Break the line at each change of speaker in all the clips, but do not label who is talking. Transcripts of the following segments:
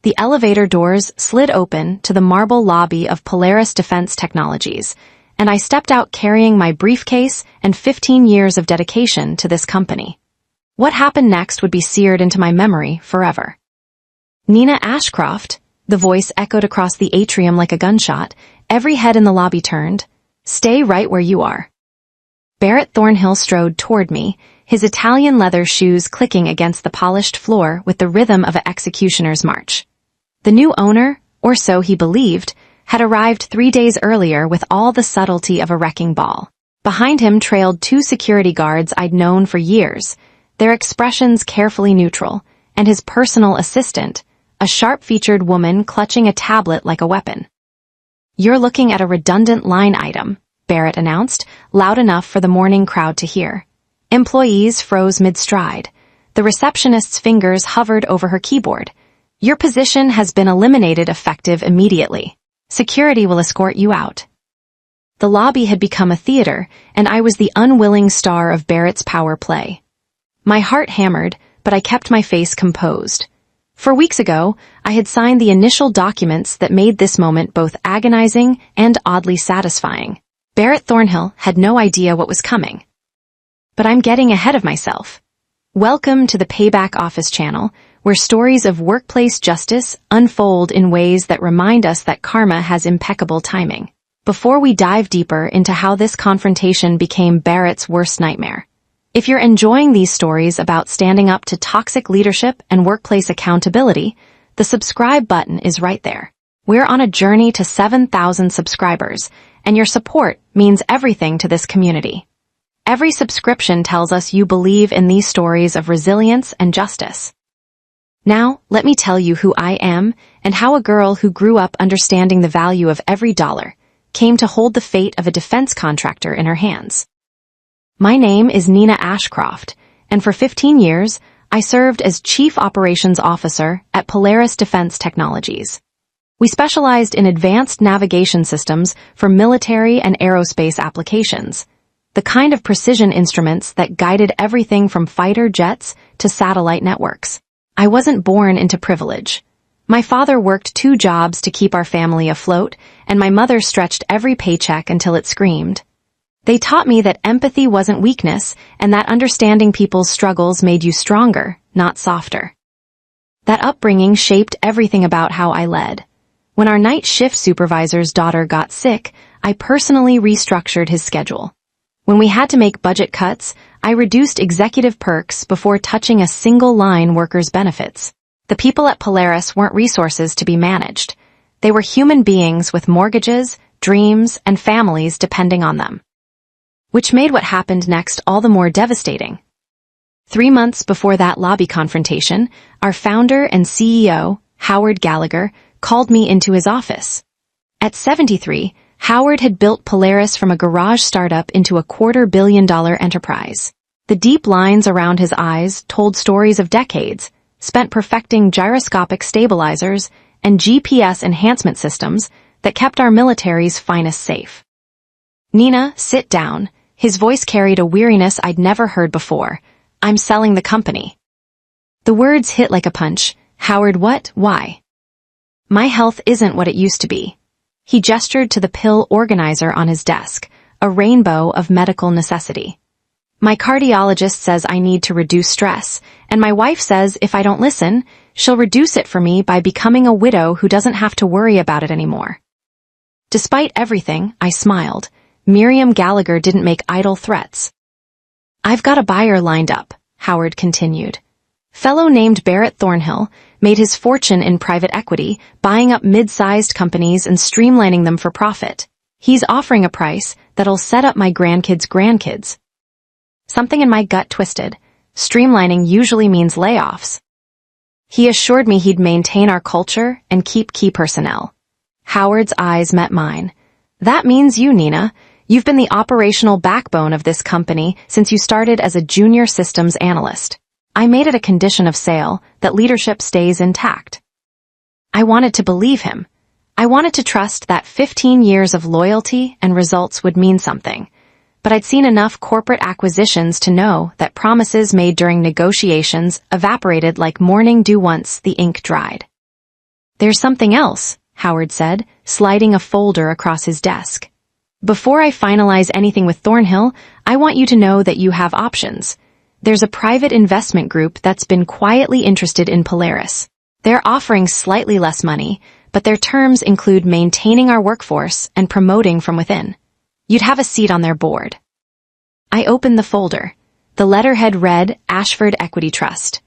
The elevator doors slid open to the marble lobby of Polaris Defense Technologies, and I stepped out carrying my briefcase and 15 years of dedication to this company. What happened next would be seared into my memory forever. "Nina Ashcroft," the voice echoed across the atrium like a gunshot. Every head in the lobby turned. "Stay right where you are." Barrett Thornhill strode toward me, his Italian leather shoes clicking against the polished floor with the rhythm of an executioner's march. The new owner, or so he believed, had arrived 3 days earlier with all the subtlety of a wrecking ball. Behind him trailed 2 security guards I'd known for years, their expressions carefully neutral, and his personal assistant, a sharp-featured woman clutching a tablet like a weapon. "You're looking at a redundant line item," Barrett announced, loud enough for the morning crowd to hear. Employees froze mid-stride. The receptionist's fingers hovered over her keyboard. "Your position has been eliminated effective immediately. Security will escort you out." The lobby had become a theater, and I was the unwilling star of Barrett's power play. My heart hammered, but I kept my face composed. For weeks ago, I had signed the initial documents that made this moment both agonizing and oddly satisfying. Barrett Thornhill had no idea what was coming. But I'm getting ahead of myself. Welcome to the Payback Office channel, where stories of workplace justice unfold in ways that remind us that karma has impeccable timing. Before we dive deeper into how this confrontation became Barrett's worst nightmare, if you're enjoying these stories about standing up to toxic leadership and workplace accountability, the subscribe button is right there. We're on a journey to 7,000 subscribers, and your support means everything to this community. Every subscription tells us you believe in these stories of resilience and justice. Now, let me tell you who I am and how a girl who grew up understanding the value of every dollar came to hold the fate of a defense contractor in her hands. My name is Nina Ashcroft, and for 15 years, I served as Chief Operations Officer at Polaris Defense Technologies. We specialized in advanced navigation systems for military and aerospace applications, the kind of precision instruments that guided everything from fighter jets to satellite networks. I wasn't born into privilege. My father worked 2 jobs to keep our family afloat, and my mother stretched every paycheck until it screamed. They taught me that empathy wasn't weakness, and that understanding people's struggles made you stronger, not softer. That upbringing shaped everything about how I led. When our night shift supervisor's daughter got sick, I personally restructured his schedule. When we had to make budget cuts, I reduced executive perks before touching a single-line workers' benefits. The people at Polaris weren't resources to be managed. They were human beings with mortgages, dreams, and families depending on them. Which made what happened next all the more devastating. 3 months before that lobby confrontation, our founder and CEO, Howard Gallagher, called me into his office. At 73, Howard had built Polaris from a garage startup into a $250 million enterprise. The deep lines around his eyes told stories of decades, spent perfecting gyroscopic stabilizers and GPS enhancement systems that kept our military's finest safe. "Nina, sit down." His voice carried a weariness I'd never heard before. "I'm selling the company." The words hit like a punch. "Howard, what? Why?" "My health isn't what it used to be." He gestured to the pill organizer on his desk, a rainbow of medical necessity. "My cardiologist says I need to reduce stress, and my wife says if I don't listen, she'll reduce it for me by becoming a widow who doesn't have to worry about it anymore." Despite everything, I smiled. Miriam Gallagher didn't make idle threats. "I've got a buyer lined up," Howard continued. Fellow named Barrett Thornhill made his fortune in private equity, buying up mid-sized companies and streamlining them for profit. He's offering a price that'll set up my grandkids' grandkids. Something in my gut twisted. Streamlining usually means layoffs. He assured me he'd maintain our culture and keep key personnel. Howard's eyes met mine. "That means you, Nina. You've been the operational backbone of this company since you started as a junior systems analyst. I made it a condition of sale that leadership stays intact." I wanted to believe him. I wanted to trust that 15 years of loyalty and results would mean something. But I'd seen enough corporate acquisitions to know that promises made during negotiations evaporated like morning dew once the ink dried. There's something else, Howard said, sliding a folder across his desk. Before I finalize anything with Thornhill, I want you to know that you have options. There's a private investment group that's been quietly interested in Polaris. They're offering slightly less money, but their terms include maintaining our workforce and promoting from within. You'd have a seat on their board. I opened the folder. The letterhead read Ashford Equity Trust.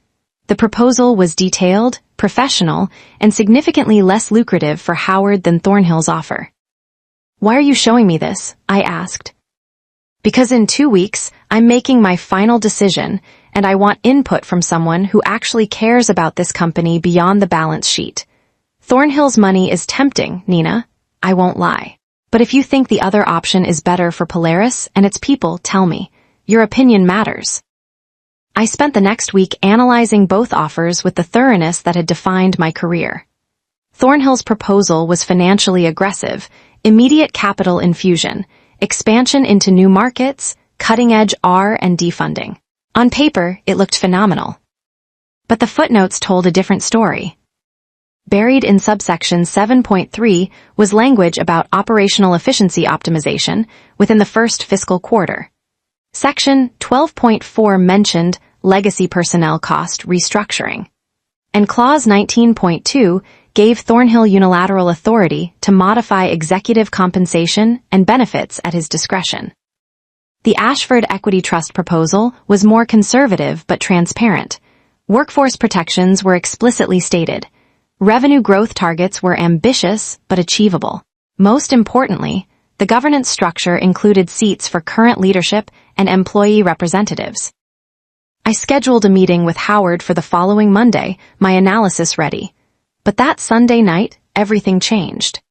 The proposal was detailed, professional, and significantly less lucrative for Howard than Thornhill's offer. Why are you showing me this? I asked. Because in 2 weeks, I'm making my final decision, and I want input from someone who actually cares about this company beyond the balance sheet. Thornhill's money is tempting, Nina. I won't lie. But if you think the other option is better for Polaris and its people, tell me. Your opinion matters. I spent the next week analyzing both offers with the thoroughness that had defined my career. Thornhill's proposal was financially aggressive, immediate capital infusion, expansion into new markets, cutting-edge R&D funding. On paper, it looked phenomenal. But the footnotes told a different story. Buried in subsection 7.3 was language about operational efficiency optimization within the first fiscal quarter. Section 12.4 mentioned legacy personnel cost restructuring. And Clause 19.2 gave Thornhill unilateral authority to modify executive compensation and benefits at his discretion. The Ashford Equity Trust proposal was more conservative but transparent. Workforce protections were explicitly stated. Revenue growth targets were ambitious but achievable. Most importantly, the governance structure included seats for current leadership and employee representatives. I scheduled a meeting with Howard for the following Monday, my analysis ready. But that Sunday night, everything changed.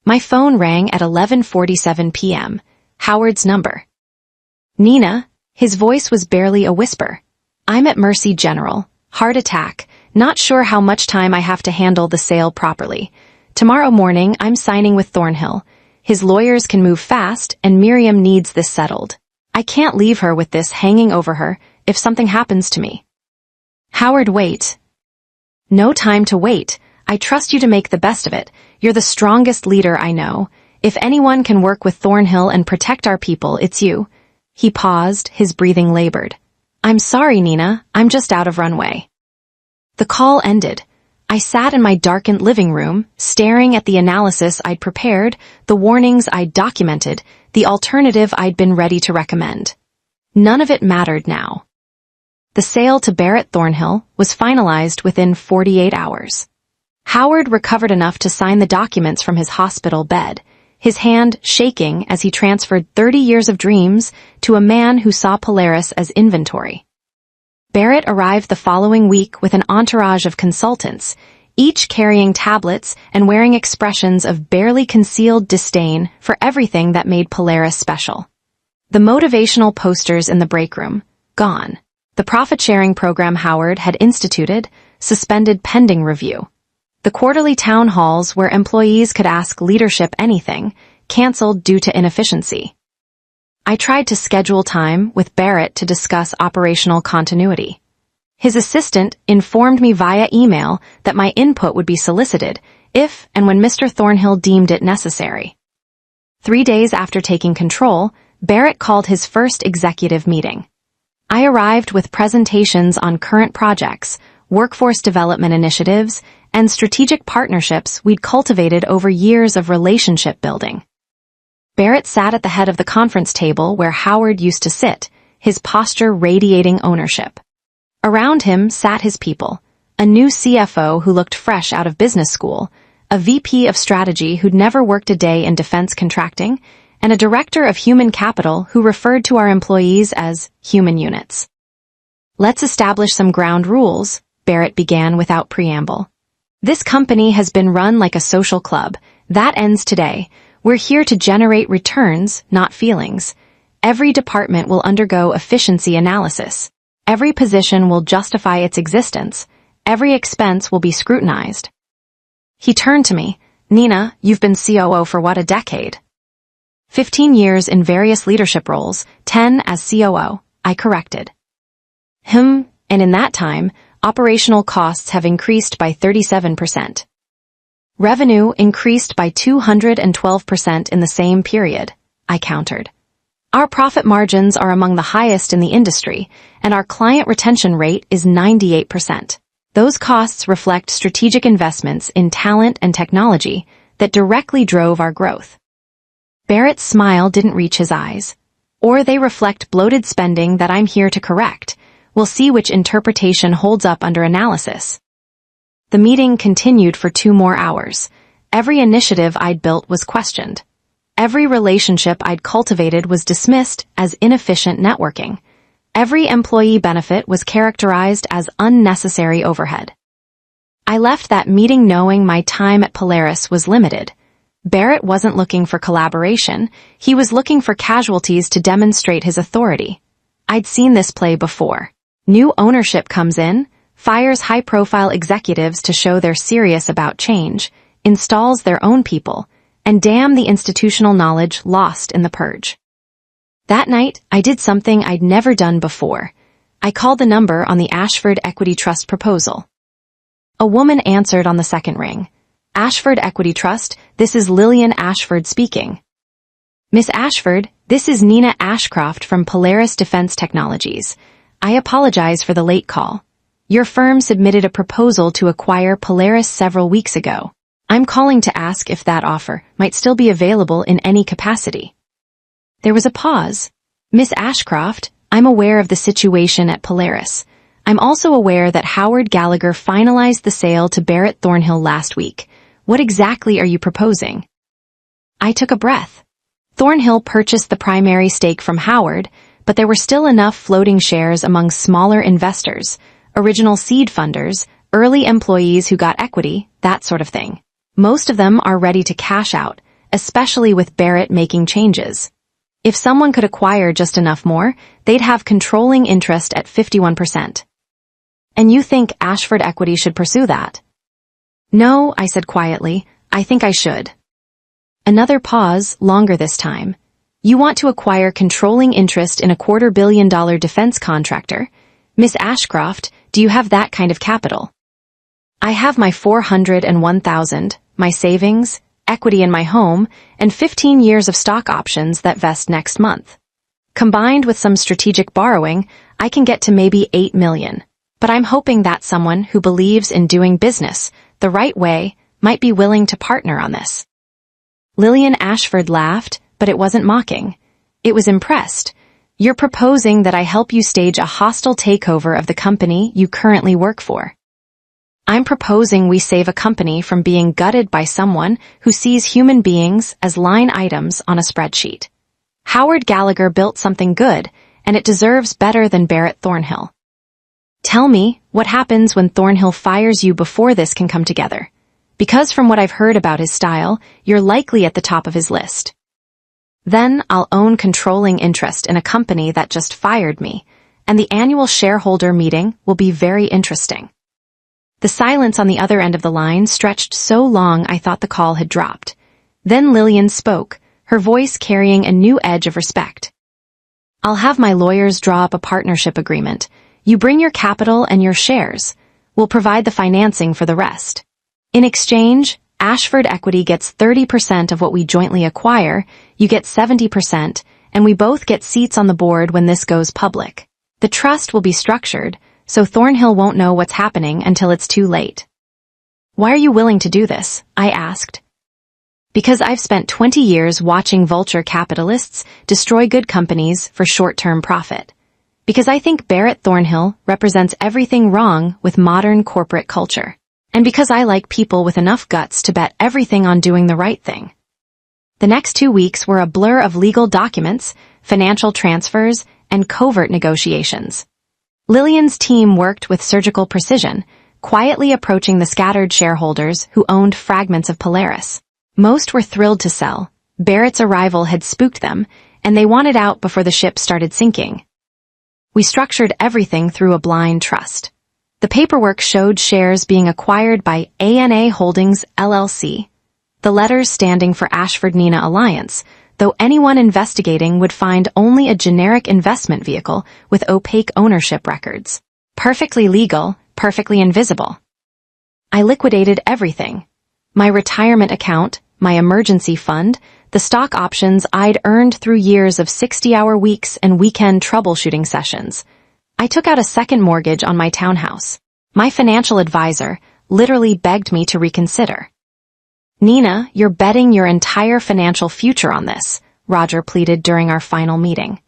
My phone rang at 11:47 p.m., Howard's number. Nina, his voice was barely a whisper. I'm at Mercy General, heart attack, not sure how much time I have to handle the sale properly. Tomorrow morning, I'm signing with Thornhill. His lawyers can move fast, and Miriam needs this settled. I can't leave her with this hanging over her if something happens to me. Howard, wait. No time to wait. I trust you to make the best of it. You're the strongest leader I know. If anyone can work with Thornhill and protect our people, it's you. He paused, his breathing labored. I'm sorry, Nina. I'm just out of runway. The call ended. I sat in my darkened living room, staring at the analysis I'd prepared, the warnings I'd documented, the alternative I'd been ready to recommend. None of it mattered now. The sale to Barrett Thornhill was finalized within 48 hours. Howard recovered enough to sign the documents from his hospital bed, his hand shaking as he transferred 30 years of dreams to a man who saw Polaris as inventory. Barrett arrived the following week with an entourage of consultants, each carrying tablets and wearing expressions of barely concealed disdain for everything that made Polaris special. The motivational posters in the break room, gone. The profit-sharing program Howard had instituted, suspended pending review. The quarterly town halls where employees could ask leadership anything, canceled due to inefficiency. I tried to schedule time with Barrett to discuss operational continuity. His assistant informed me via email that my input would be solicited if and when Mr. Thornhill deemed it necessary. 3 days after taking control, Barrett called his first executive meeting. I arrived with presentations on current projects, workforce development initiatives, and strategic partnerships we'd cultivated over years of relationship building. Barrett sat at the head of the conference table where Howard used to sit, his posture radiating ownership. Around him sat his people, a new CFO who looked fresh out of business school, a VP of strategy who'd never worked a day in defense contracting, and a director of human capital who referred to our employees as human units. Let's establish some ground rules, Barrett began without preamble. This company has been run like a social club. That ends today. We're here to generate returns, not feelings. Every department will undergo efficiency analysis. Every position will justify its existence. Every expense will be scrutinized. He turned to me. Nina, you've been COO for what, a decade? 15 years in various leadership roles, 10 as COO, I corrected. And in that time, operational costs have increased by 37%. Revenue increased by 212% in the same period, I countered. Our profit margins are among the highest in the industry, and our client retention rate is 98%. Those costs reflect strategic investments in talent and technology that directly drove our growth. Barrett's smile didn't reach his eyes. Or they reflect bloated spending that I'm here to correct. We'll see which interpretation holds up under analysis. The meeting continued for 2 more hours. Every initiative I'd built was questioned. Every relationship I'd cultivated was dismissed as inefficient networking. Every employee benefit was characterized as unnecessary overhead. I left that meeting knowing my time at Polaris was limited. Barrett wasn't looking for collaboration, he was looking for casualties to demonstrate his authority. I'd seen this play before. New ownership comes in, fires high-profile executives to show they're serious about change, installs their own people, and damn the institutional knowledge lost in the purge. That night, I did something I'd never done before. I called the number on the Ashford Equity Trust proposal. A woman answered on the second ring. Ashford Equity Trust, this is Lillian Ashford speaking. Miss Ashford, this is Nina Ashcroft from Polaris Defense Technologies. I apologize for the late call. Your firm submitted a proposal to acquire Polaris several weeks ago. I'm calling to ask if that offer might still be available in any capacity. There was a pause. Miss Ashcroft, I'm aware of the situation at Polaris. I'm also aware that Howard Gallagher finalized the sale to Barrett Thornhill last week. What exactly are you proposing? I took a breath. Thornhill purchased the primary stake from Howard, but there were still enough floating shares among smaller investors, original seed funders, early employees who got equity, that sort of thing. Most of them are ready to cash out, especially with Barrett making changes. If someone could acquire just enough more, they'd have controlling interest at 51%. And you think Ashford Equity should pursue that? No, I said quietly, I think I should. Another pause, longer this time. You want to acquire controlling interest in a $250 million defense contractor? Miss Ashcroft, do you have that kind of capital? I have my $401,000, my savings, equity in my home, and 15 years of stock options that vest next month. Combined with some strategic borrowing, I can get to maybe $8 million. But I'm hoping that someone who believes in doing business the right way might be willing to partner on this. Lillian Ashford laughed, but it wasn't mocking. It was impressed. You're proposing that I help you stage a hostile takeover of the company you currently work for. I'm proposing we save a company from being gutted by someone who sees human beings as line items on a spreadsheet. Howard Gallagher built something good, and it deserves better than Barrett Thornhill. Tell me, what happens when Thornhill fires you before this can come together? Because from what I've heard about his style, you're likely at the top of his list. Then I'll own controlling interest in a company that just fired me, and the annual shareholder meeting will be very interesting. The silence on the other end of the line stretched so long I thought the call had dropped. Then Lillian spoke, her voice carrying a new edge of respect. I'll have my lawyers draw up a partnership agreement. You bring your capital and your shares. We'll provide the financing for the rest. In exchange, Ashford Equity gets 30% of what we jointly acquire, you get 70%, and we both get seats on the board when this goes public. The trust will be structured, so Thornhill won't know what's happening until it's too late. Why are you willing to do this? I asked. Because I've spent 20 years watching vulture capitalists destroy good companies for short-term profit. Because I think Barrett Thornhill represents everything wrong with modern corporate culture. And because I like people with enough guts to bet everything on doing the right thing. The next 2 weeks were a blur of legal documents, financial transfers, and covert negotiations. Lillian's team worked with surgical precision, quietly approaching the scattered shareholders who owned fragments of Polaris. Most were thrilled to sell. Barrett's arrival had spooked them, and they wanted out before the ship started sinking. We structured everything through a blind trust. The paperwork showed shares being acquired by ANA Holdings, LLC, the letters standing for Ashford-Nina Alliance, though anyone investigating would find only a generic investment vehicle with opaque ownership records. Perfectly legal, perfectly invisible. I liquidated everything. My retirement account, my emergency fund, the stock options I'd earned through years of 60-hour weeks and weekend troubleshooting sessions. I took out a second mortgage on my townhouse. My financial advisor literally begged me to reconsider. "Nina, you're betting your entire financial future on this," Roger pleaded during our final meeting.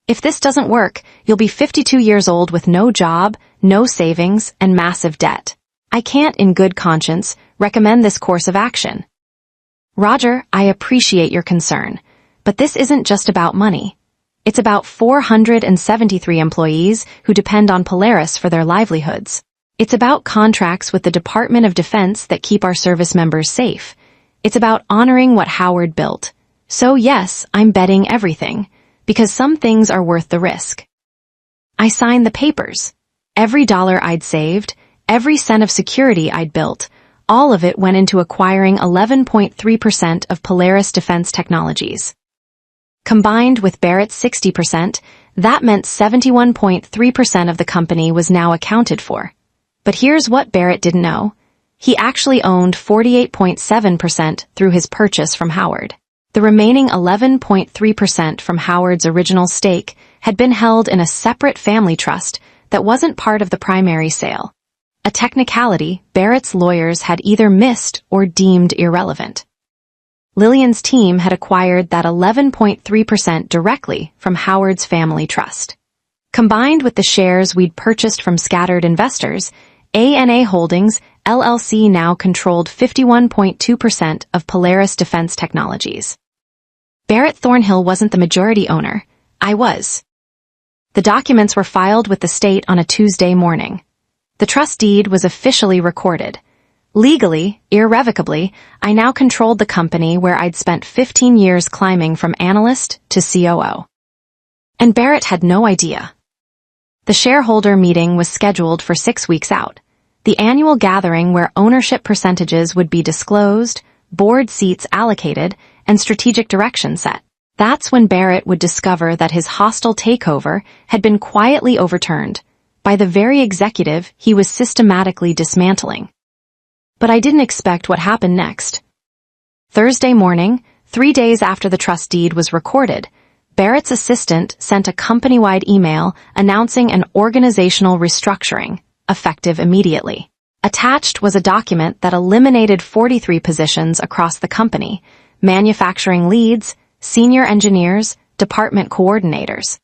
"If this doesn't work, you'll be 52 years old with no job, no savings, and massive debt. I can't, in good conscience, recommend this course of action." "Roger, I appreciate your concern, but this isn't just about money. It's about 473 employees who depend on Polaris for their livelihoods. It's about contracts with the Department of Defense that keep our service members safe. It's about honoring what Howard built. So yes, I'm betting everything, because some things are worth the risk." I signed the papers. Every dollar I'd saved, every cent of security I'd built, all of it went into acquiring 11.3% of Polaris Defense Technologies. Combined with Barrett's 60%, that meant 71.3% of the company was now accounted for. But here's what Barrett didn't know. He actually owned 48.7% through his purchase from Howard. The remaining 11.3% from Howard's original stake had been held in a separate family trust that wasn't part of the primary sale. A technicality Barrett's lawyers had either missed or deemed irrelevant. Lillian's team had acquired that 11.3% directly from Howard's family trust. Combined with the shares we'd purchased from scattered investors, ANA Holdings, LLC now controlled 51.2% of Polaris Defense Technologies. Barrett Thornhill wasn't the majority owner. I was. The documents were filed with the state on a Tuesday morning. The trust deed was officially recorded. Legally, irrevocably, I now controlled the company where I'd spent 15 years climbing from analyst to COO. And Barrett had no idea. The shareholder meeting was scheduled for 6 weeks out. The annual gathering where ownership percentages would be disclosed, board seats allocated, and strategic direction set. That's when Barrett would discover that his hostile takeover had been quietly overturned by the very executive he was systematically dismantling. But I didn't expect what happened next. Thursday morning, 3 days after the trust deed was recorded, Barrett's assistant sent a company-wide email announcing an organizational restructuring, effective immediately. Attached was a document that eliminated 43 positions across the company: manufacturing leads, senior engineers, department coordinators.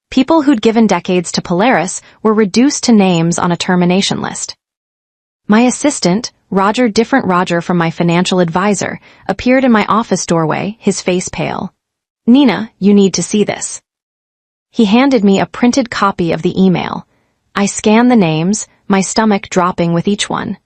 People who'd given decades to Polaris were reduced to names on a termination list. My assistant, Roger Different Roger from my financial advisor, appeared in my office doorway, his face pale. "Nina, you need to see this." He handed me a printed copy of the email. I scanned the names, my stomach dropping with each one.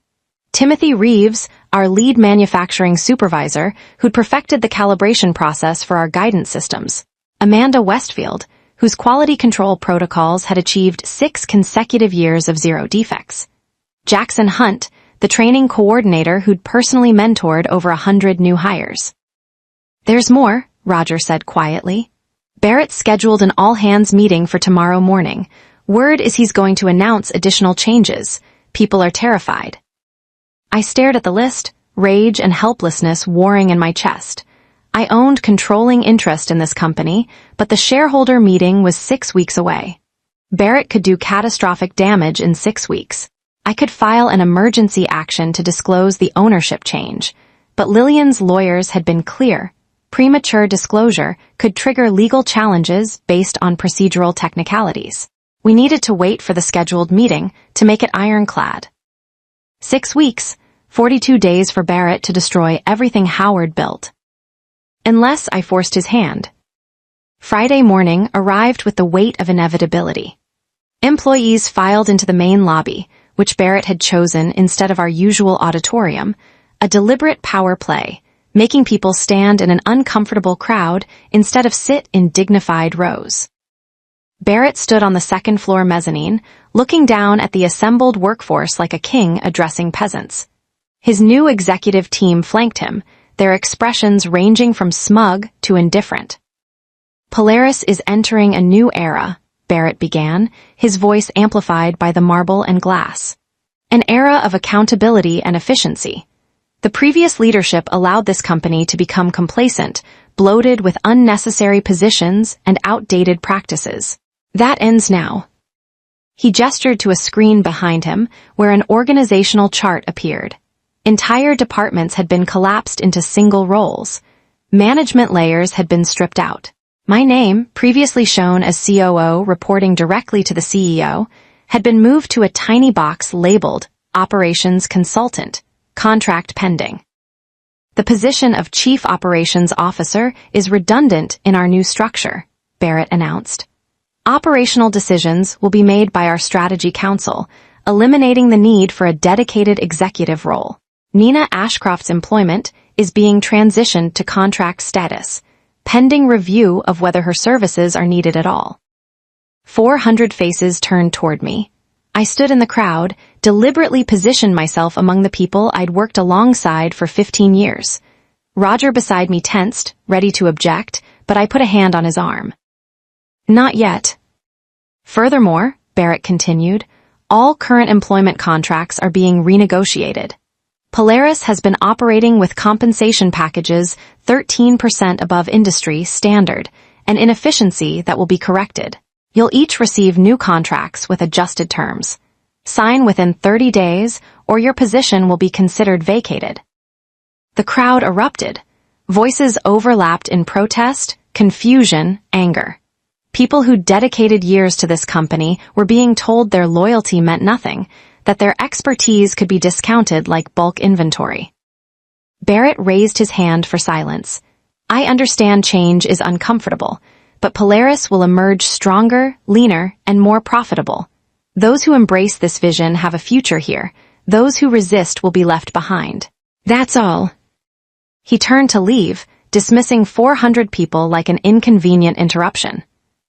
Timothy Reeves, our lead manufacturing supervisor, who'd perfected the calibration process for our guidance systems. Amanda Westfield, whose quality control protocols had achieved 6 consecutive years of zero defects. Jackson Hunt, the training coordinator who'd personally mentored over 100 new hires. "There's more," Roger said quietly. "Barrett scheduled an all-hands meeting for tomorrow morning. Word is he's going to announce additional changes. People are terrified." I stared at the list, rage and helplessness warring in my chest. I owned controlling interest in this company, but the shareholder meeting was 6 weeks away. Barrett could do catastrophic damage in 6 weeks. I could file an emergency action to disclose the ownership change, but Lillian's lawyers had been clear. Premature disclosure could trigger legal challenges based on procedural technicalities. We needed to wait for the scheduled meeting to make it ironclad. 6 weeks, 42 days for Barrett to destroy everything Howard built. Unless I forced his hand. Friday morning arrived with the weight of inevitability. Employees filed into the main lobby, which Barrett had chosen instead of our usual auditorium, a deliberate power play, making people stand in an uncomfortable crowd instead of sit in dignified rows. Barrett stood on the second-floor mezzanine, looking down at the assembled workforce like a king addressing peasants. His new executive team flanked him, their expressions ranging from smug to indifferent. "Polaris is entering a new era," Barrett began, his voice amplified by the marble and glass. "An era of accountability and efficiency. The previous leadership allowed this company to become complacent, bloated with unnecessary positions and outdated practices. That ends now. He gestured to a screen behind him where an organizational chart appeared. Entire departments had been collapsed into single roles. Management layers had been stripped out. My name, previously shown as COO reporting directly to the CEO, had been moved to a tiny box labeled Operations Consultant, Contract Pending. The position of Chief Operations Officer is redundant in our new structure, Barrett announced. Operational decisions will be made by our Strategy Council, eliminating the need for a dedicated executive role. Nina Ashcroft's employment is being transitioned to contract status, pending review of whether her services are needed at all. 400 faces turned toward me. I stood in the crowd, deliberately positioned myself among the people I'd worked alongside for 15 years. Roger beside me tensed, ready to object, but I put a hand on his arm. Not yet. Furthermore, Barrett continued, all current employment contracts are being renegotiated. Polaris has been operating with compensation packages 13% above industry standard, an inefficiency that will be corrected. You'll each receive new contracts with adjusted terms. Sign within 30 days, or your position will be considered vacated. The crowd erupted. Voices overlapped in protest, confusion, anger. People who dedicated years to this company were being told their loyalty meant nothing, that their expertise could be discounted like bulk inventory. Barrett raised his hand for silence. I understand change is uncomfortable, but Polaris will emerge stronger, leaner, and more profitable. Those who embrace this vision have a future here. Those who resist will be left behind. That's all. He turned to leave, dismissing 400 people like an inconvenient interruption.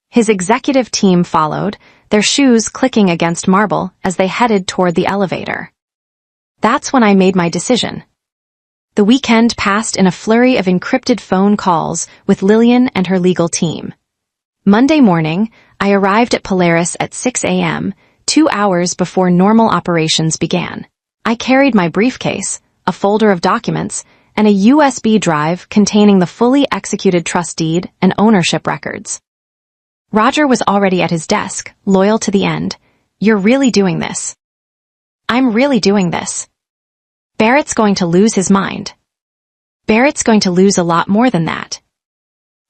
His executive team followed, their shoes clicking against marble as they headed toward the elevator. That's when I made my decision. The weekend passed in a flurry of encrypted phone calls with Lillian and her legal team. Monday morning, I arrived at Polaris at 6 a.m., 2 hours before normal operations began. I carried my briefcase, a folder of documents, and a USB drive containing the fully executed trust deed and ownership records. Roger was already at his desk, loyal to the end. You're really doing this. I'm really doing this. Barrett's going to lose his mind. Barrett's going to lose a lot more than that.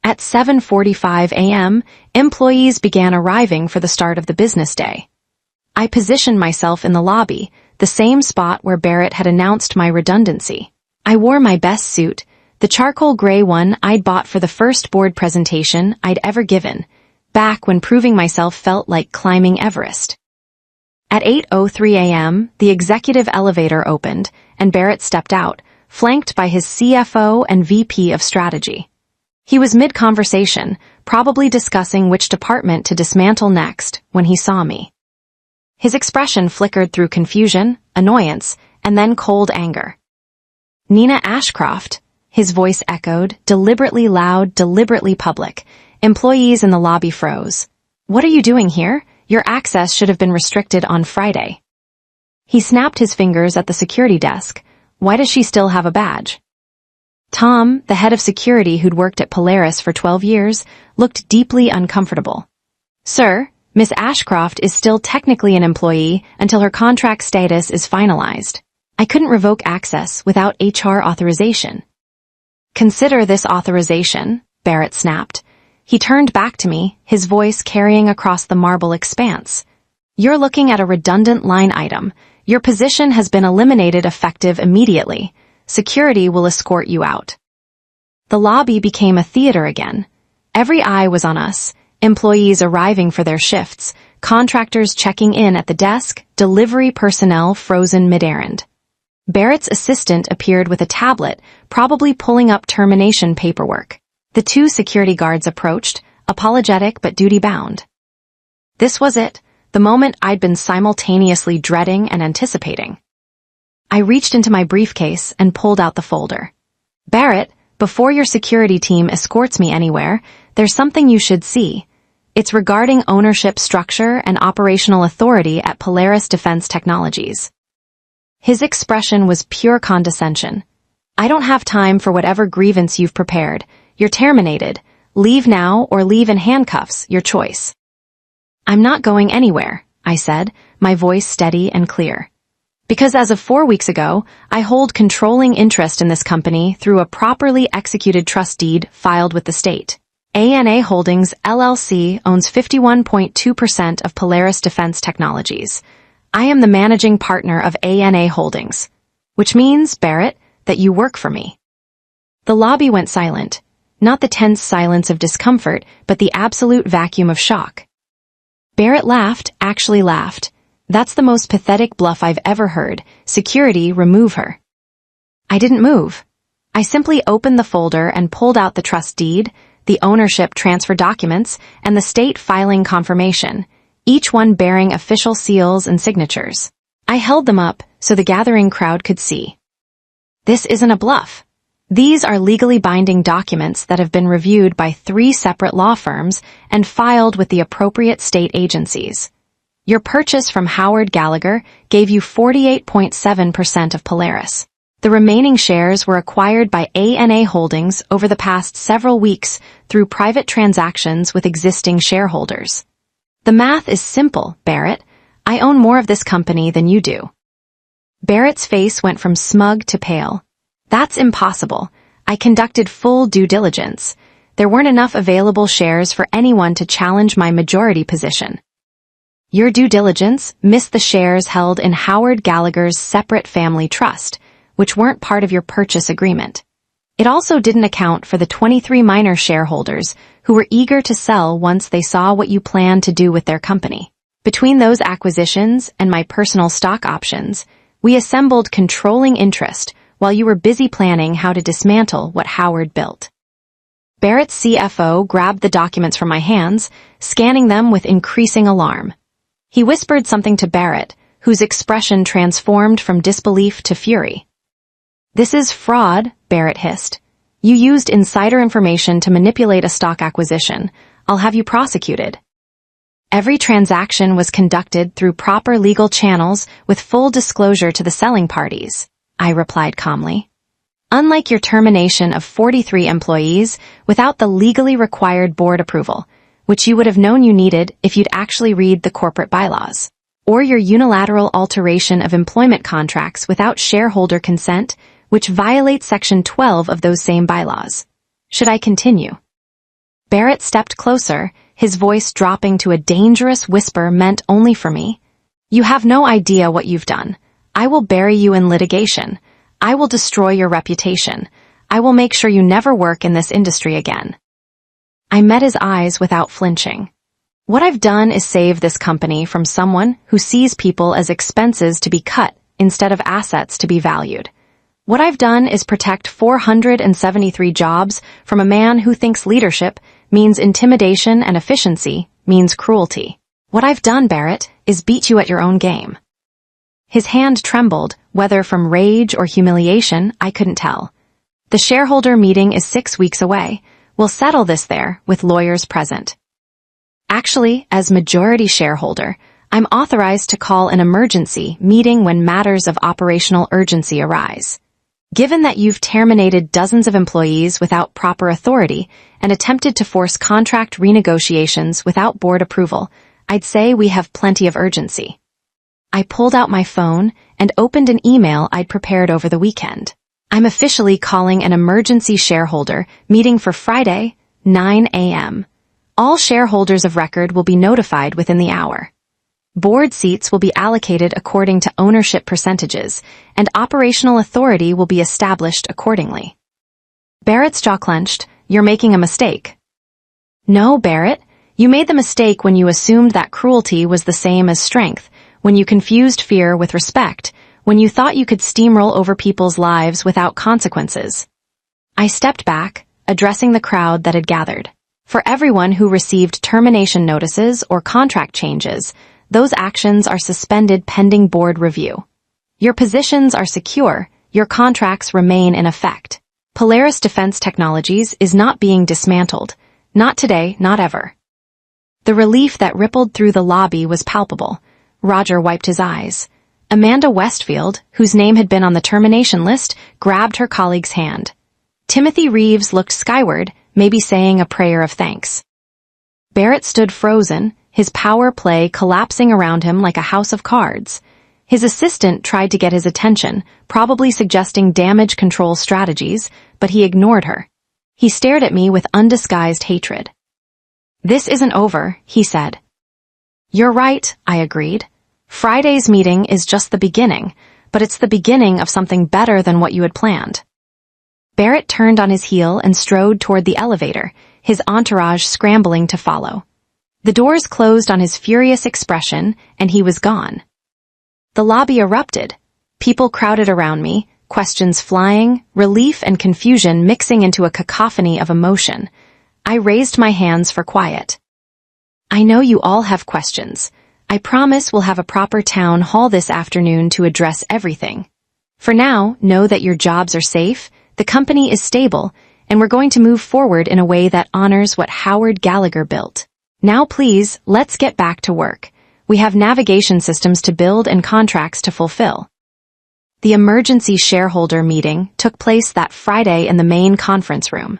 At 7:45 a.m., employees began arriving for the start of the business day. I positioned myself in the lobby, the same spot where Barrett had announced my redundancy. I wore my best suit, the charcoal gray one I'd bought for the first board presentation I'd ever given, back when proving myself felt like climbing Everest. At 8:03 a.m., the executive elevator opened, and Barrett stepped out, flanked by his CFO and VP of Strategy. He was mid-conversation, probably discussing which department to dismantle next, when he saw me. His expression flickered through confusion, annoyance, and then cold anger. Nina Ashcroft, his voice echoed, deliberately loud, deliberately public. Employees in the lobby froze. What are you doing here? Your access should have been restricted on Friday. He snapped his fingers at the security desk. Why does she still have a badge? Tom, the head of security who'd worked at Polaris for 12 years, looked deeply uncomfortable. Sir, Miss Ashcroft is still technically an employee until her contract status is finalized. I couldn't revoke access without HR authorization. Consider this authorization, Barrett snapped. He turned back to me, his voice carrying across the marble expanse. You're looking at a redundant line item. Your position has been eliminated effective immediately. Security will escort you out. The lobby became a theater again. Every eye was on us, employees arriving for their shifts, contractors checking in at the desk, delivery personnel frozen mid-errand. Barrett's assistant appeared with a tablet, probably pulling up termination paperwork. The two security guards approached, apologetic but duty-bound. This was it, the moment I'd been simultaneously dreading and anticipating. I reached into my briefcase and pulled out the folder. Barrett, before your security team escorts me anywhere, there's something you should see. It's regarding ownership structure and operational authority at Polaris Defense Technologies. His expression was pure condescension. I don't have time for whatever grievance you've prepared. You're terminated. Leave now or leave in handcuffs, your choice. I'm not going anywhere, I said, my voice steady and clear. Because as of 4 weeks ago, I hold controlling interest in this company through a properly executed trust deed filed with the state. ANA Holdings, LLC owns 51.2% of Polaris Defense Technologies. I am the managing partner of ANA Holdings. Which means, Barrett, that you work for me. The lobby went silent. Not the tense silence of discomfort, but the absolute vacuum of shock. Barrett laughed, actually laughed. That's the most pathetic bluff I've ever heard. Security, remove her. I didn't move. I simply opened the folder and pulled out the trust deed, the ownership transfer documents, and the state filing confirmation, each one bearing official seals and signatures. I held them up so the gathering crowd could see. This isn't a bluff. These are legally binding documents that have been reviewed by 3 separate law firms and filed with the appropriate state agencies. Your purchase from Howard Gallagher gave you 48.7% of Polaris. The remaining shares were acquired by ANA Holdings over the past several weeks through private transactions with existing shareholders. The math is simple, Barrett. I own more of this company than you do. Barrett's face went from smug to pale. That's impossible. I conducted full due diligence. There weren't enough available shares for anyone to challenge my majority position. Your due diligence missed the shares held in Howard Gallagher's separate family trust, which weren't part of your purchase agreement. It also didn't account for the 23 minor shareholders who were eager to sell once they saw what you planned to do with their company. Between those acquisitions and my personal stock options, we assembled controlling interest while you were busy planning how to dismantle what Howard built. Barrett's CFO grabbed the documents from my hands, scanning them with increasing alarm. He whispered something to Barrett, whose expression transformed from disbelief to fury. This is fraud, Barrett hissed. You used insider information to manipulate a stock acquisition. I'll have you prosecuted. Every transaction was conducted through proper legal channels with full disclosure to the selling parties, I replied calmly. Unlike your termination of 43 employees without the legally required board approval, which you would have known you needed if you'd actually read the corporate bylaws, or your unilateral alteration of employment contracts without shareholder consent, which violates Section 12 of those same bylaws. Should I continue? Barrett stepped closer, his voice dropping to a dangerous whisper meant only for me. You have no idea what you've done. I will bury you in litigation. I will destroy your reputation. I will make sure you never work in this industry again. I met his eyes without flinching. What I've done is save this company from someone who sees people as expenses to be cut instead of assets to be valued. What I've done is protect 473 jobs from a man who thinks leadership means intimidation and efficiency means cruelty. What I've done, Barrett, is beat you at your own game. His hand trembled, whether from rage or humiliation, I couldn't tell. The shareholder meeting is 6 weeks away. We'll settle this there with lawyers present. Actually, as majority shareholder, I'm authorized to call an emergency meeting when matters of operational urgency arise. Given that you've terminated dozens of employees without proper authority and attempted to force contract renegotiations without board approval, I'd say we have plenty of urgency. I pulled out my phone and opened an email I'd prepared over the weekend. I'm officially calling an emergency shareholder meeting for Friday, 9 a.m. All shareholders of record will be notified within the hour. Board seats will be allocated according to ownership percentages, and operational authority will be established accordingly. Barrett's jaw clenched. You're making a mistake. No, Barrett. You made the mistake when you assumed that cruelty was the same as strength, when you confused fear with respect, when you thought you could steamroll over people's lives without consequences. I stepped back, addressing the crowd that had gathered. For everyone who received termination notices or contract changes, those actions are suspended pending board review. Your positions are secure, your contracts remain in effect. Polaris Defense Technologies is not being dismantled. Not today, not ever. The relief that rippled through the lobby was palpable. Roger wiped his eyes. Amanda Westfield, whose name had been on the termination list, grabbed her colleague's hand. Timothy Reeves looked skyward, maybe saying a prayer of thanks. Barrett stood frozen, his power play collapsing around him like a house of cards. His assistant tried to get his attention, probably suggesting damage control strategies, but he ignored her. He stared at me with undisguised hatred. "This isn't over," he said. "You're right," I agreed. "Friday's meeting is just the beginning, but it's the beginning of something better than what you had planned." Barrett turned on his heel and strode toward the elevator, his entourage scrambling to follow. The doors closed on his furious expression, and he was gone. The lobby erupted. People crowded around me, questions flying, relief and confusion mixing into a cacophony of emotion. I raised my hands for quiet. "I know you all have questions. I promise we'll have a proper town hall this afternoon to address everything. For now, know that your jobs are safe, the company is stable, and we're going to move forward in a way that honors what Howard Gallagher built. Now please, let's get back to work. We have navigation systems to build and contracts to fulfill." The emergency shareholder meeting took place that Friday in the main conference room.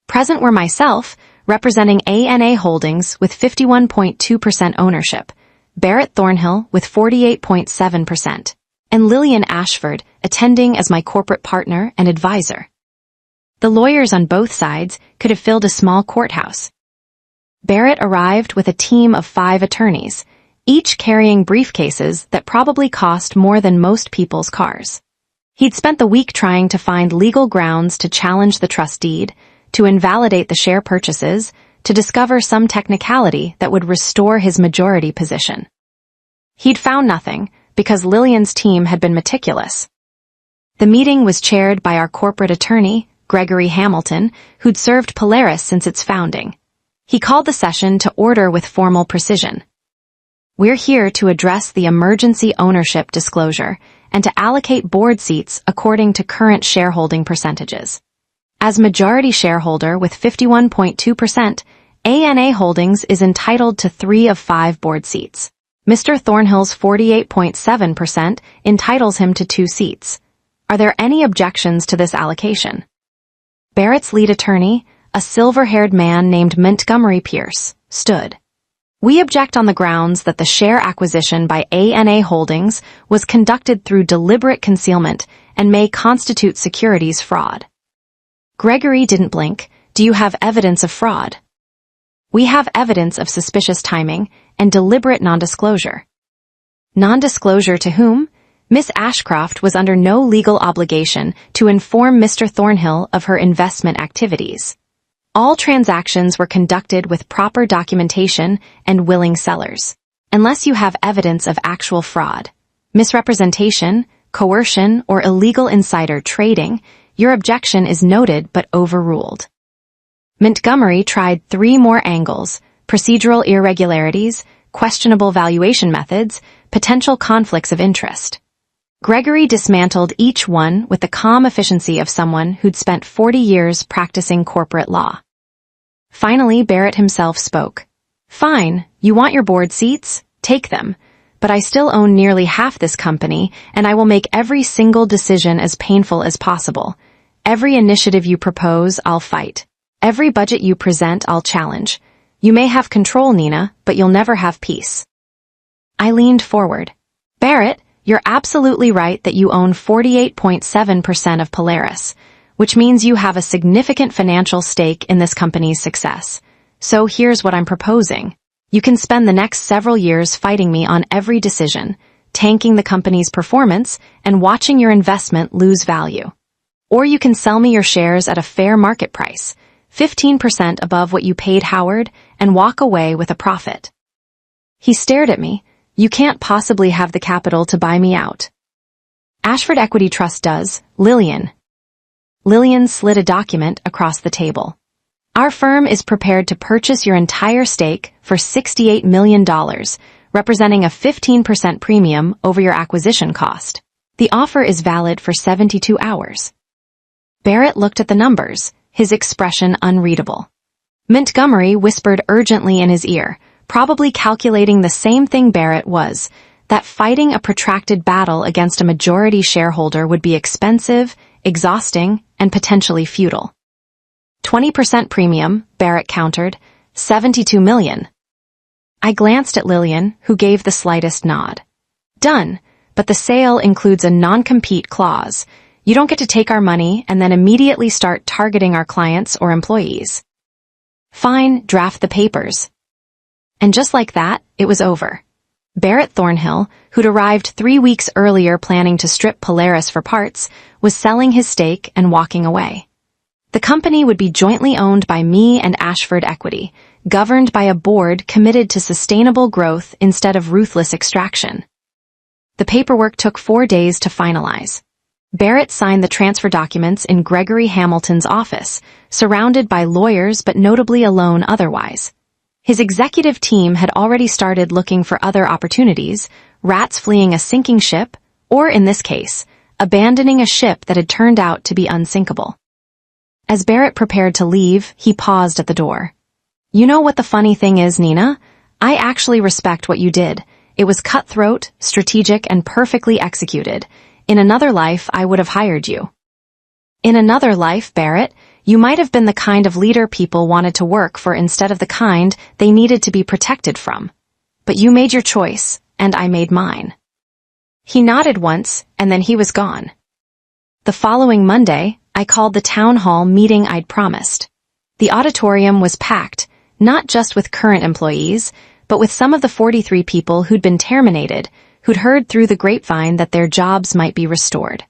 Present were myself, representing ANA Holdings with 51.2% ownership, Barrett Thornhill with 48.7%, and Lillian Ashford attending as my corporate partner and advisor. The lawyers on both sides could have filled a small courthouse. Barrett arrived with a team of 5 attorneys, each carrying briefcases that probably cost more than most people's cars. He'd spent the week trying to find legal grounds to challenge the trust deed, to invalidate the share purchases, to discover some technicality that would restore his majority position. He'd found nothing, because Lillian's team had been meticulous. The meeting was chaired by our corporate attorney, Gregory Hamilton, who'd served Polaris since its founding. He called the session to order with formal precision. "We're here to address the emergency ownership disclosure and to allocate board seats according to current shareholding percentages. As majority shareholder with 51.2%, ANA Holdings is entitled to 3 of 5 board seats. Mr. Thornhill's 48.7% entitles him to 2 seats. Are there any objections to this allocation?" Barrett's lead attorney, a silver-haired man named Montgomery Pierce, stood. "We object on the grounds that the share acquisition by ANA Holdings was conducted through deliberate concealment and may constitute securities fraud." Gregory didn't blink. "Do you have evidence of fraud?" "We have evidence of suspicious timing and deliberate non-disclosure." Non-disclosure to whom? Miss Ashcroft was under no legal obligation to inform Mr. Thornhill of her investment activities. All transactions were conducted with proper documentation and willing sellers. Unless you have evidence of actual fraud, misrepresentation, coercion, or illegal insider trading, your objection is noted but overruled. Montgomery tried 3 more angles: procedural irregularities, questionable valuation methods, potential conflicts of interest. Gregory dismantled each one with the calm efficiency of someone who'd spent 40 years practicing corporate law. Finally, Barrett himself spoke. "Fine, you want your board seats? Take them. But I still own nearly half this company, and I will make every single decision as painful as possible. Every initiative you propose, I'll fight. Every budget you present, I'll challenge. You may have control, Nina, but you'll never have peace." I leaned forward. "Barrett, you're absolutely right that you own 48.7% of Polaris, which means you have a significant financial stake in this company's success. So here's what I'm proposing. You can spend the next several years fighting me on every decision, tanking the company's performance, and watching your investment lose value. Or you can sell me your shares at a fair market price, 15% above what you paid Howard, and walk away with a profit." He stared at me. "You can't possibly have the capital to buy me out." "Ashford Equity Trust does, Lillian." Lillian slid a document across the table. "Our firm is prepared to purchase your entire stake for $68 million, representing a 15% premium over your acquisition cost. The offer is valid for 72 hours. Barrett looked at the numbers, his expression unreadable. Montgomery whispered urgently in his ear, probably calculating the same thing Barrett was. that fighting a protracted battle against a majority shareholder would be expensive, exhausting, and potentially futile. 20% premium, Barrett countered, $72 million. I glanced at Lillian, who gave the slightest nod. Done, but the sale includes a non-compete clause. You don't get to take our money and then immediately start targeting our clients or employees. Fine, draft the papers. And just like that, it was over. Barrett Thornhill, who'd arrived 3 weeks earlier planning to strip Polaris for parts, was selling his stake and walking away. The company would be jointly owned by me and Ashford Equity, governed by a board committed to sustainable growth instead of ruthless extraction. The paperwork took 4 days to finalize. Barrett signed the transfer documents in Gregory Hamilton's office, surrounded by lawyers but notably alone otherwise. His executive team had already started looking for other opportunities, rats fleeing a sinking ship, or in this case, abandoning a ship that had turned out to be unsinkable. As Barrett prepared to leave, he paused at the door. You know what the funny thing is, Nina? I actually respect what you did. It was cutthroat, strategic, and perfectly executed. In another life, I would have hired you. In another life, Barrett, you might have been the kind of leader people wanted to work for instead of the kind they needed to be protected from. But you made your choice, and I made mine. He nodded once, and then he was gone. The following Monday, I called the town hall meeting I'd promised. The auditorium was packed, not just with current employees, but with some of the 43 people who'd been terminated, who'd heard through the grapevine that their jobs might be restored.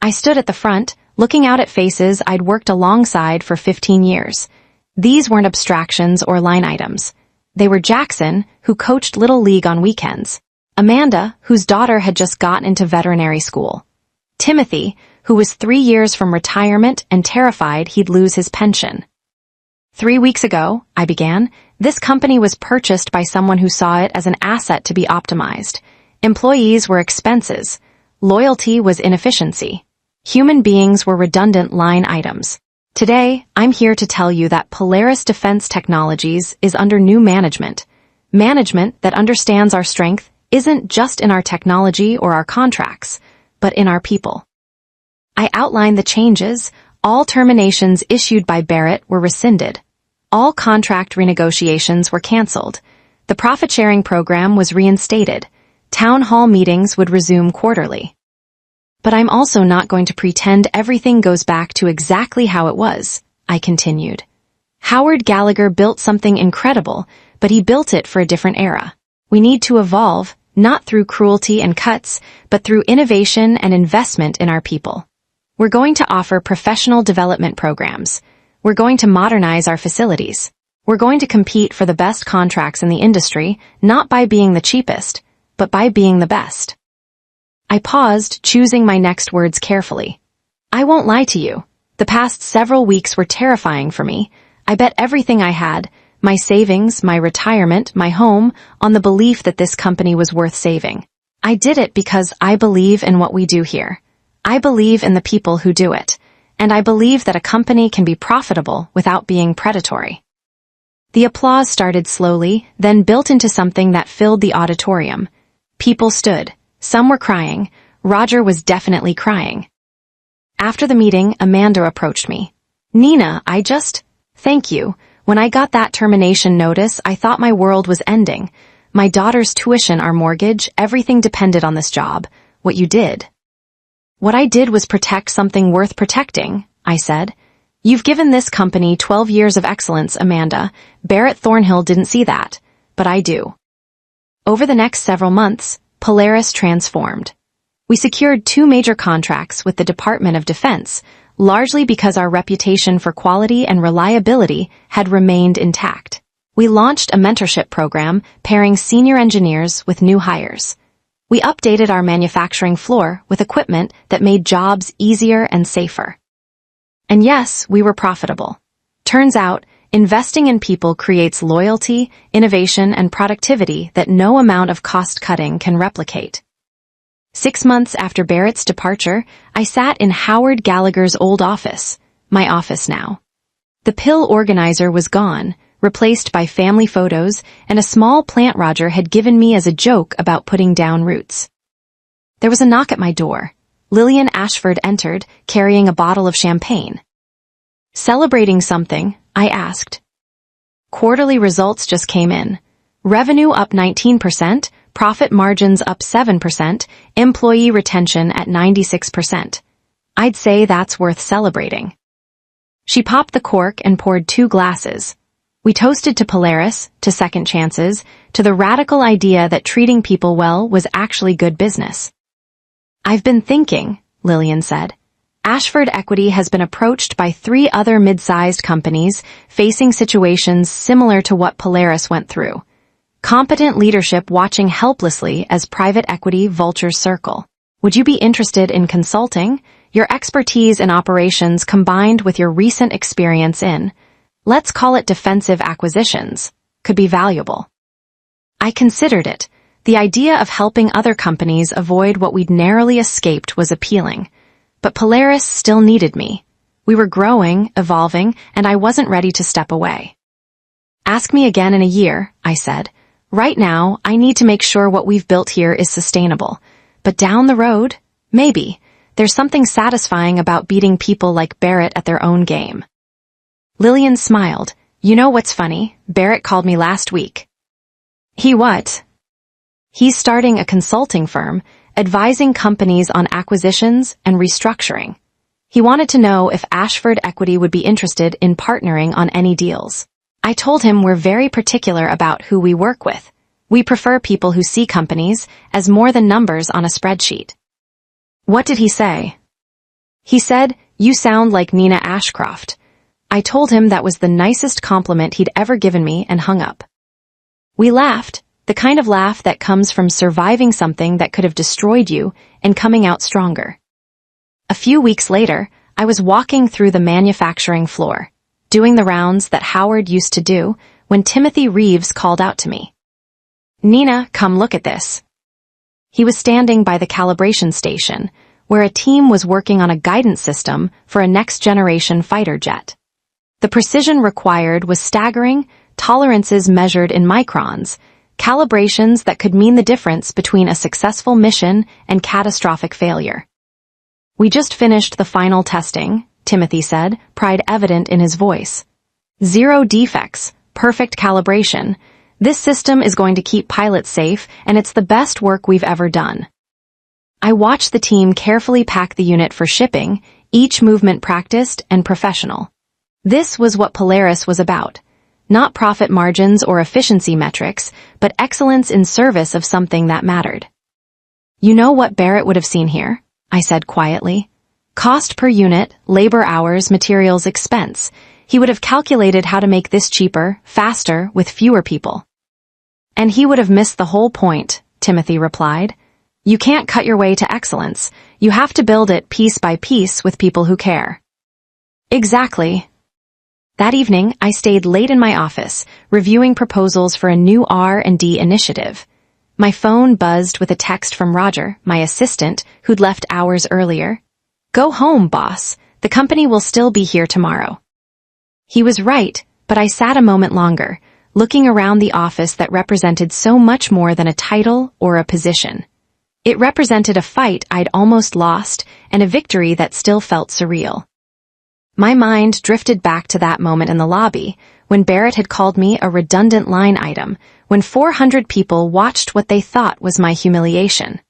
I stood at the front, looking out at faces I'd worked alongside for 15 years. These weren't abstractions or line items. They were Jackson, who coached Little League on weekends; Amanda, whose daughter had just gotten into veterinary school; Timothy, who was 3 years from retirement and terrified he'd lose his pension. 3 weeks ago, I began, this company was purchased by someone who saw it as an asset to be optimized. Employees were expenses. Loyalty was inefficiency. Human beings were redundant line items. Today, I'm here to tell you that Polaris Defense Technologies is under new management. Management that understands our strength isn't just in our technology or our contracts, but in our people. I outlined the changes. All terminations issued by Barrett were rescinded. All contract renegotiations were canceled. The profit-sharing program was reinstated. Town hall meetings would resume quarterly. But I'm also not going to pretend everything goes back to exactly how it was, I continued. Howard Gallagher built something incredible, but he built it for a different era. We need to evolve, not through cruelty and cuts, but through innovation and investment in our people. We're going to offer professional development programs. We're going to modernize our facilities. We're going to compete for the best contracts in the industry, not by being the cheapest, but by being the best. I paused, choosing my next words carefully. I won't lie to you. The past several weeks were terrifying for me. I bet everything I had, my savings, my retirement, my home, on the belief that this company was worth saving. I did it because I believe in what we do here. I believe in the people who do it, and I believe that a company can be profitable without being predatory. The applause started slowly, then built into something that filled the auditorium. People stood. Some were crying. Roger was definitely crying. After the meeting, Amanda approached me. Nina, thank you. When I got that termination notice, I thought my world was ending. My daughter's tuition, our mortgage, everything depended on this job. What you did. What I did was protect something worth protecting, I said. You've given this company 12 years of excellence, Amanda. Barrett Thornhill didn't see that, but I do. Over the next several months, Polaris transformed. We secured 2 major contracts with the Department of Defense, largely because our reputation for quality and reliability had remained intact. We launched a mentorship program pairing senior engineers with new hires. We updated our manufacturing floor with equipment that made jobs easier and safer. And yes, we were profitable. Turns out, investing in people creates loyalty, innovation, and productivity that no amount of cost-cutting can replicate. 6 months after Barrett's departure, I sat in Howard Gallagher's old office, my office now. The pill organizer was gone, replaced by family photos and a small plant Roger had given me as a joke about putting down roots. There was a knock at my door. Lillian Ashford entered, carrying a bottle of champagne. "Celebrating something?" I asked. Quarterly results just came in. Revenue up 19%, profit margins up 7%, employee retention at 96%. I'd say that's worth celebrating. She popped the cork and poured 2 glasses. We toasted to Polaris, to second chances, to the radical idea that treating people well was actually good business. "I've been thinking," Lillian said. "Ashford Equity has been approached by 3 other mid-sized companies facing situations similar to what Polaris went through. Competent leadership watching helplessly as private equity vultures circle. Would you be interested in consulting? Your expertise in operations combined with your recent experience in, let's call it defensive acquisitions, could be valuable." I considered it. The idea of helping other companies avoid what we'd narrowly escaped was appealing. But Polaris still needed me. We were growing, evolving, and I wasn't ready to step away. "Ask me again in a year," I said. "Right now, I need to make sure what we've built here is sustainable. But down the road, maybe. There's something satisfying about beating people like Barrett at their own game." Lillian smiled. "You know what's funny? Barrett called me last week." "He what?" "He's starting a consulting firm, advising companies on acquisitions and restructuring. He wanted to know if Ashford Equity would be interested in partnering on any deals. I told him we're very particular about who we work with. We prefer people who see companies as more than numbers on a spreadsheet." "What did he say?" "He said, 'You sound like Nina Ashcroft.' I told him that was the nicest compliment he'd ever given me and hung up. We laughed, the kind of laugh that comes from surviving something that could have destroyed you and coming out stronger. A few weeks later, I was walking through the manufacturing floor, doing the rounds that Howard used to do, when Timothy Reeves called out to me. "Nina, come look at this." He was standing by the calibration station, where a team was working on a guidance system for a next-generation fighter jet. The precision required was staggering, tolerances measured in microns, calibrations that could mean the difference between a successful mission and catastrophic failure. "We just finished the final testing," Timothy said, pride evident in his voice. "0 defects, perfect calibration. This system is going to keep pilots safe, and it's the best work we've ever done." I watched the team carefully pack the unit for shipping, each movement practiced and professional. This was what Polaris was about. Not profit margins or efficiency metrics, but excellence in service of something that mattered. "You know what Barrett would have seen here?" I said quietly. "Cost per unit, labor hours, materials expense. He would have calculated how to make this cheaper, faster, with fewer people." "And he would have missed the whole point," Timothy replied. "You can't cut your way to excellence. You have to build it piece by piece with people who care." "Exactly." That evening, I stayed late in my office, reviewing proposals for a new R&D initiative. My phone buzzed with a text from Roger, my assistant, who'd left hours earlier. "Go home, boss. The company will still be here tomorrow." He was right, but I sat a moment longer, looking around the office that represented so much more than a title or a position. It represented a fight I'd almost lost and a victory that still felt surreal. My mind drifted back to that moment in the lobby, when Barrett had called me a redundant line item, when 400 people watched what they thought was my humiliation.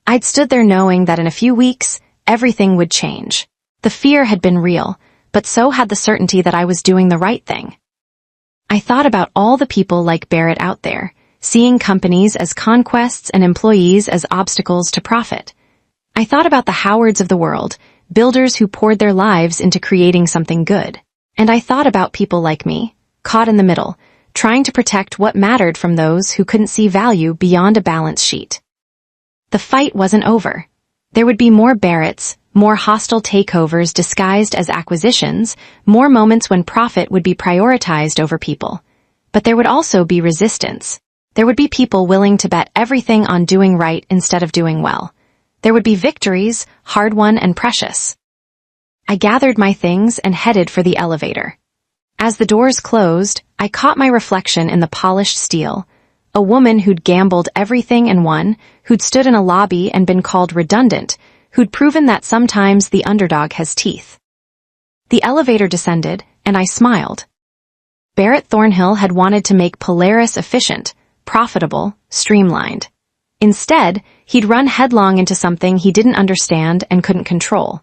I'd stood there knowing that in a few weeks, everything would change. The fear had been real, but so had the certainty that I was doing the right thing. I thought about all the people like Barrett out there, seeing companies as conquests and employees as obstacles to profit. I thought about the Howards of the world, builders who poured their lives into creating something good. And I thought about people like me, caught in the middle, trying to protect what mattered from those who couldn't see value beyond a balance sheet. The fight wasn't over. There would be more Barretts, more hostile takeovers disguised as acquisitions, more moments when profit would be prioritized over people. But there would also be resistance. There would be people willing to bet everything on doing right instead of doing well. There would be victories, hard-won and precious. I gathered my things and headed for the elevator. As the doors closed, I caught my reflection in the polished steel. A woman who'd gambled everything and won, who'd stood in a lobby and been called redundant, who'd proven that sometimes the underdog has teeth. The elevator descended, and I smiled. Barrett Thornhill had wanted to make Polaris efficient, profitable, streamlined. Instead, he'd run headlong into something he didn't understand and couldn't control.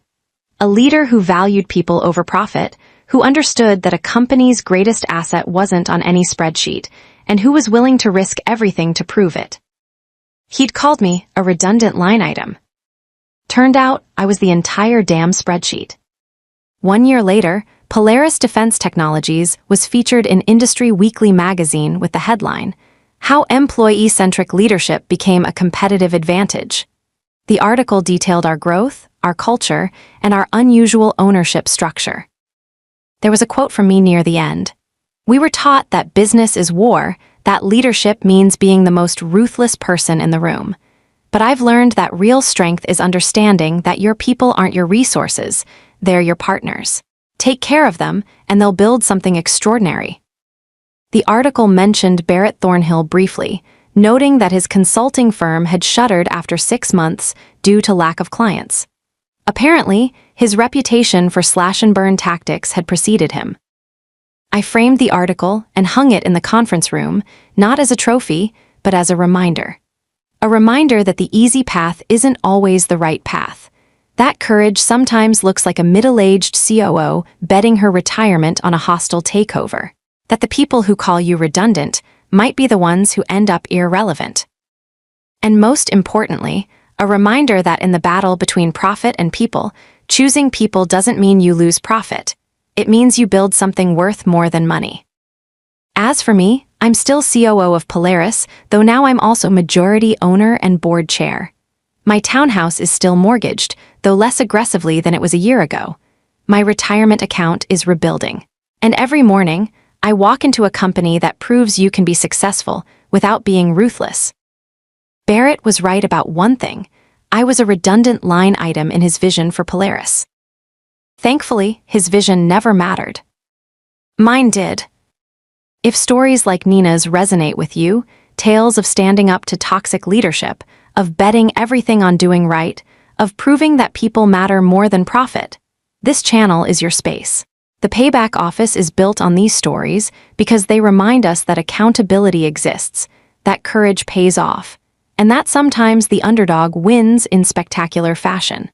A leader who valued people over profit, who understood that a company's greatest asset wasn't on any spreadsheet, and who was willing to risk everything to prove it. He'd called me a redundant line item. Turned out, I was the entire damn spreadsheet. 1 year later, Polaris Defense Technologies was featured in Industry Weekly magazine with the headline, "How Employee-Centric Leadership Became a Competitive Advantage." The article detailed our growth, our culture, and our unusual ownership structure. There was a quote from me near the end. "We were taught that business is war, that leadership means being the most ruthless person in the room. But I've learned that real strength is understanding that your people aren't your resources, they're your partners. Take care of them, and they'll build something extraordinary." The article mentioned Barrett Thornhill briefly, noting that his consulting firm had shuttered after 6 months due to lack of clients. Apparently, his reputation for slash-and-burn tactics had preceded him. I framed the article and hung it in the conference room, not as a trophy, but as a reminder. A reminder that the easy path isn't always the right path. That courage sometimes looks like a middle-aged COO betting her retirement on a hostile takeover. That the people who call you redundant might be the ones who end up irrelevant. And most importantly, a reminder that in the battle between profit and people, choosing people doesn't mean you lose profit. It means you build something worth more than money. As for me, I'm still COO of Polaris, though now I'm also majority owner and board chair. My townhouse is still mortgaged, though less aggressively than it was a year ago. My retirement account is rebuilding. And every morning, I walk into a company that proves you can be successful without being ruthless. Barrett was right about one thing. I was a redundant line item in his vision for Polaris. Thankfully, his vision never mattered. Mine did. If stories like Nina's resonate with you, tales of standing up to toxic leadership, of betting everything on doing right, of proving that people matter more than profit, this channel is your space. The Payback Office is built on these stories because they remind us that accountability exists, that courage pays off, and that sometimes the underdog wins in spectacular fashion.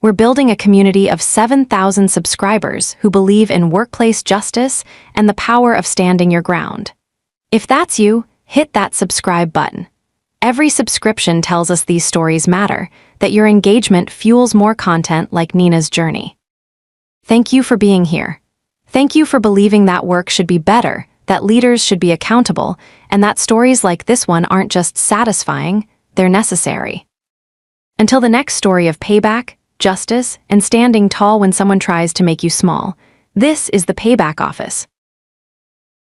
We're building a community of 7,000 subscribers who believe in workplace justice and the power of standing your ground. If that's you, hit that subscribe button. Every subscription tells us these stories matter, that your engagement fuels more content like Nina's journey. Thank you for being here. Thank you for believing that work should be better, that leaders should be accountable, and that stories like this one aren't just satisfying, they're necessary. Until the next story of payback, justice, and standing tall when someone tries to make you small, this is the Payback Office.